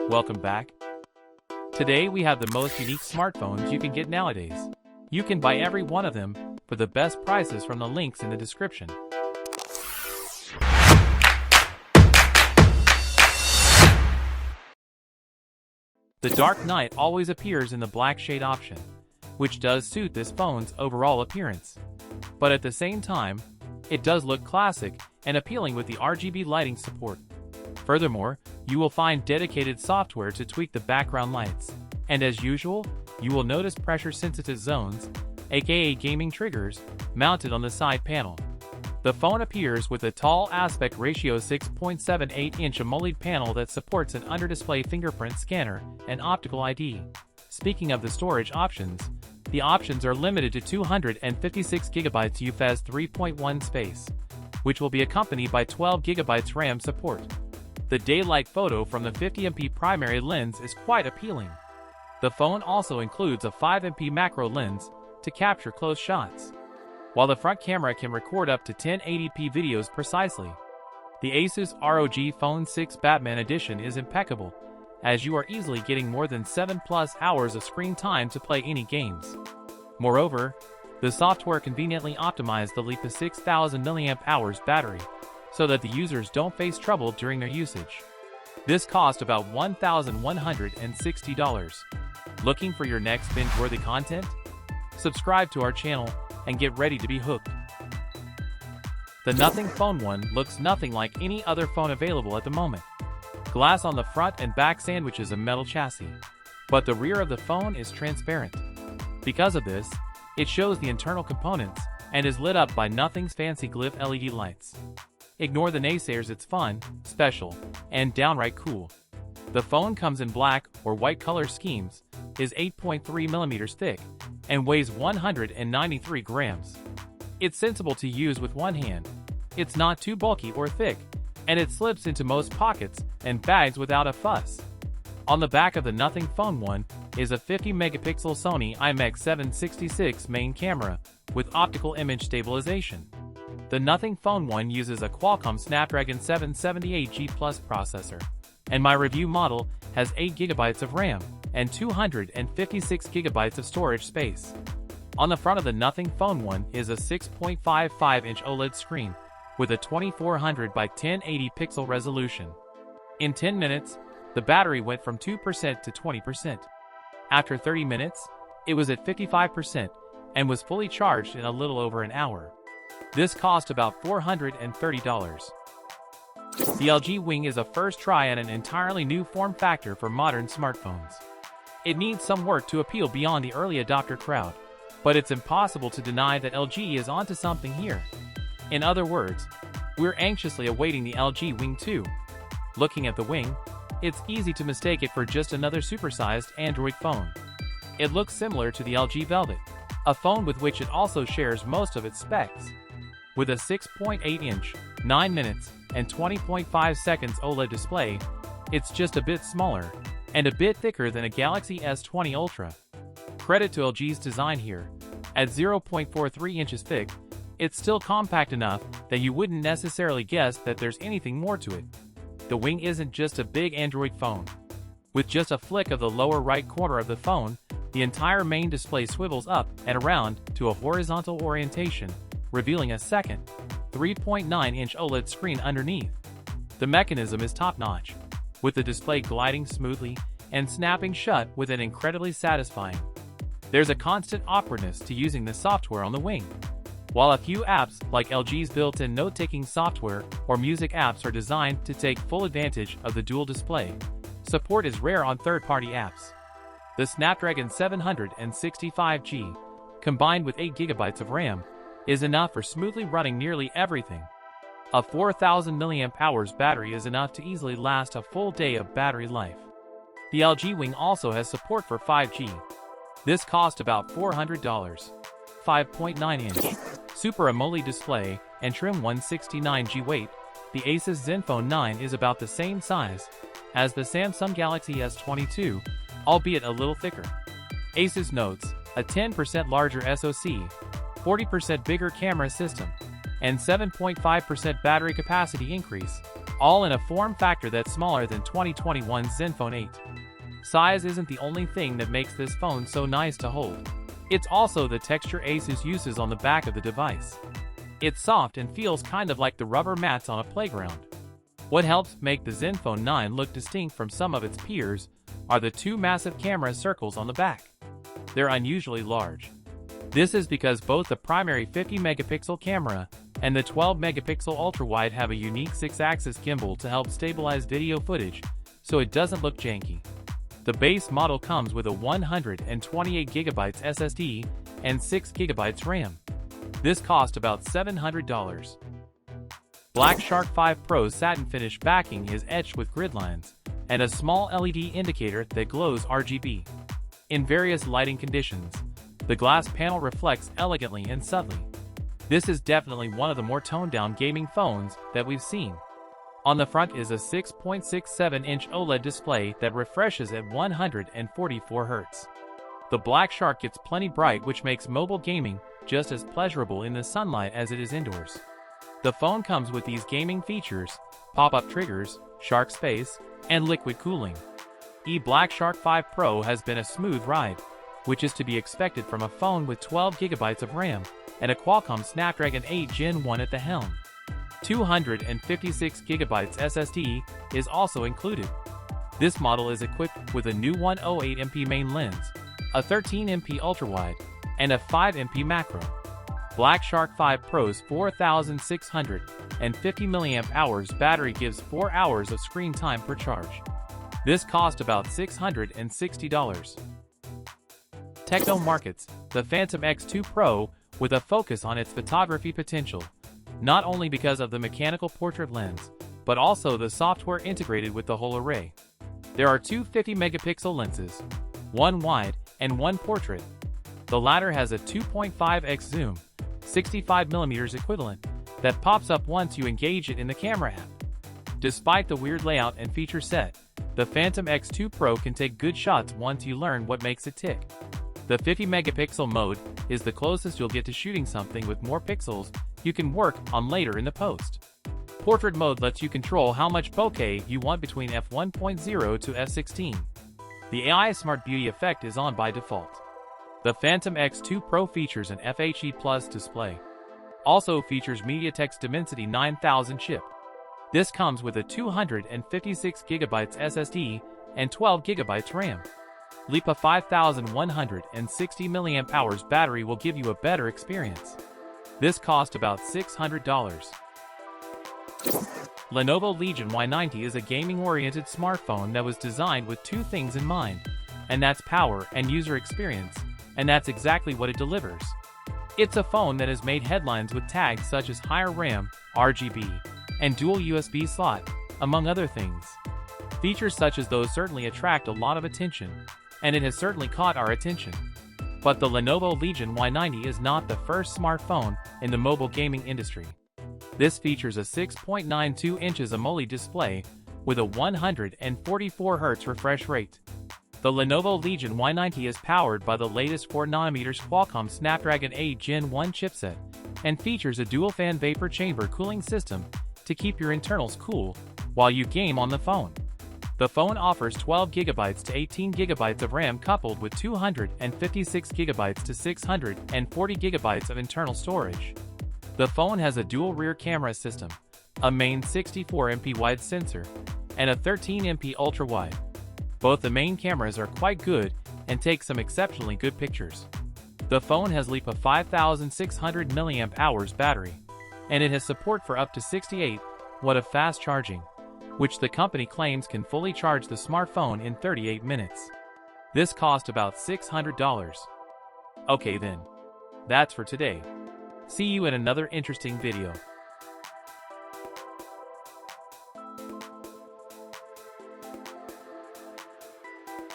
Welcome back. Today we have the most unique smartphones you can get nowadays. You can buy every one of them for the best prices from the links in the description. The Dark Knight always appears in the black shade option, which does suit this phone's overall appearance. But at the same time, it does look classic and appealing with the RGB lighting support. Furthermore, you will find dedicated software to tweak the background lights. And as usual, you will notice pressure-sensitive zones, aka gaming triggers, mounted on the side panel. The phone appears with a tall aspect ratio 6.78-inch AMOLED panel that supports an under-display fingerprint scanner and optical ID. Speaking of the storage options, the options are limited to 256GB UFS 3.1 space, which will be accompanied by 12GB RAM support. The daylight photo from the 50MP primary lens is quite appealing. The phone also includes a 5MP macro lens to capture close shots, while the front camera can record up to 1080p videos precisely. The Asus ROG Phone 6 Batman Edition is impeccable, as you are easily getting more than 7+ hours of screen time to play any games. Moreover, the software conveniently optimized the LiPo 6000 mAh battery, so that the users don't face trouble during their usage. This cost about $1,160. Looking for your next binge-worthy content? Subscribe to our channel and get ready to be hooked. The Nothing Phone 1 looks nothing like any other phone available at the moment. Glass on the front and back sandwiches a metal chassis, but the rear of the phone is transparent. Because of this, it shows the internal components and is lit up by Nothing's fancy glyph LED lights. Ignore the naysayers, it's fun, special, and downright cool. The phone comes in black or white color schemes, is 8.3mm thick, and weighs 193 grams. It's sensible to use with one hand. It's not too bulky or thick, and it slips into most pockets and bags without a fuss. On the back of the Nothing Phone 1 is a 50-megapixel Sony IMX766 main camera with optical image stabilization. The Nothing Phone 1 uses a Qualcomm Snapdragon 778G Plus processor, and my review model has 8GB of RAM and 256GB of storage space. On the front of the Nothing Phone 1 is a 6.55-inch OLED screen with a 2400 by 1080 pixel resolution. In 10 minutes, the battery went from 2% to 20%. After 30 minutes, it was at 55% and was fully charged in a little over an hour. This cost about $430. The LG Wing is a first try at an entirely new form factor for modern smartphones. It needs some work to appeal beyond the early adopter crowd, but it's impossible to deny that LG is onto something here. In other words, we're anxiously awaiting the LG Wing 2. Looking at the Wing, it's easy to mistake it for just another supersized Android phone. It looks similar to the LG Velvet, a phone with which it also shares most of its specs. With a 6.8-inch, 9 minutes, and 20.5 seconds OLED display, it's just a bit smaller, and a bit thicker than a Galaxy S20 Ultra. Credit to LG's design here. At 0.43 inches thick, it's still compact enough that you wouldn't necessarily guess that there's anything more to it. The Wing isn't just a big Android phone. With just a flick of the lower right corner of the phone, the entire main display swivels up and around to a horizontal orientation, revealing a second, 3.9-inch OLED screen underneath. The mechanism is top-notch, with the display gliding smoothly and snapping shut with an incredibly satisfying. There's a constant awkwardness to using the software on the Wing. While a few apps like LG's built-in note-taking software or music apps are designed to take full advantage of the dual display, support is rare on third-party apps. The Snapdragon 765G, combined with 8GB of RAM, is enough for smoothly running nearly everything. A 4000 mAh battery is enough to easily last a full day of battery life. The LG Wing also has support for 5G. This cost about $400. 5.9-inch Super AMOLED display and trim 169G weight, the Asus Zenfone 9 is about the same size as the Samsung Galaxy S22, albeit a little thicker. Asus notes a 10% larger SoC, 40% bigger camera system, and 7.5% battery capacity increase all in a form factor that's smaller than 2021's Zenfone 8. Size isn't the only thing that makes this phone so nice to hold. It's also the texture Asus uses on the back of the device. It's soft and feels kind of like the rubber mats on a playground. What helps make the Zenfone 9 look distinct from some of its peers are the two massive camera circles on the back. They're unusually large. This is because both the primary 50-megapixel camera and the 12-megapixel ultra-wide have a unique 6-axis gimbal to help stabilize video footage so it doesn't look janky. The base model comes with a 128GB SSD and 6GB RAM. This cost about $700. Black Shark 5 Pro's satin finish backing is etched with grid lines and a small LED indicator that glows RGB. In various lighting conditions, the glass panel reflects elegantly and subtly. This is definitely one of the more toned-down gaming phones that we've seen. On the front is a 6.67-inch OLED display that refreshes at 144 Hz. The Black Shark gets plenty bright, which makes mobile gaming just as pleasurable in the sunlight as it is indoors. The phone comes with these gaming features: pop-up triggers, Shark Space, and liquid cooling. Black Shark 5 Pro has been a smooth ride, which is to be expected from a phone with 12GB of RAM and a Qualcomm Snapdragon 8 Gen 1 at the helm. 256GB SSD is also included. This model is equipped with a new 108MP main lens, a 13MP ultrawide, and a 5MP macro. Black Shark 5 Pro's 4,650 mAh battery gives 4 hours of screen time per charge. This cost about $660. TECNO markets the Phantom X2 Pro with a focus on its photography potential, not only because of the mechanical portrait lens, but also the software integrated with the whole array. There are two 50-megapixel lenses, one wide and one portrait. The latter has a 2.5x zoom, 65mm equivalent, that pops up once you engage it in the camera app. Despite the weird layout and feature set, the Phantom X2 Pro can take good shots once you learn what makes it tick. The 50-megapixel mode is the closest you'll get to shooting something with more pixels you can work on later in the post. Portrait mode lets you control how much bokeh you want between f1.0 to f16. The AI Smart Beauty effect is on by default. The Phantom X2 Pro features an FHD Plus display. Also features MediaTek's Dimensity 9000 chip. This comes with a 256GB SSD and 12GB RAM. LiPo 5160 mAh battery will give you a better experience. This cost about $600. Lenovo Legion Y90 is a gaming-oriented smartphone that was designed with two things in mind, and that's power and user experience, and that's exactly what it delivers. It's a phone that has made headlines with tags such as higher RAM, RGB, and dual USB slot, among other things. Features such as those certainly attract a lot of attention, and it has certainly caught our attention. But the Lenovo Legion Y90 is not the first smartphone in the mobile gaming industry. This features a 6.92 inches AMOLED display with a 144 Hz refresh rate. The Lenovo Legion Y90 is powered by the latest 4nm Qualcomm Snapdragon 8 Gen 1 chipset and features a dual-fan vapor chamber cooling system to keep your internals cool while you game on the phone. The phone offers 12GB to 18GB of RAM coupled with 256GB to 640GB of internal storage. The phone has a dual rear camera system, a main 64MP wide sensor, and a 13MP ultra-wide. Both the main cameras are quite good and take some exceptionally good pictures. The phone has LiPo 5600 mAh battery, and it has support for up to 68 W of fast charging, which the company claims can fully charge the smartphone in 38 minutes. This cost about $600. Okay then. That's for today. See you in another interesting video.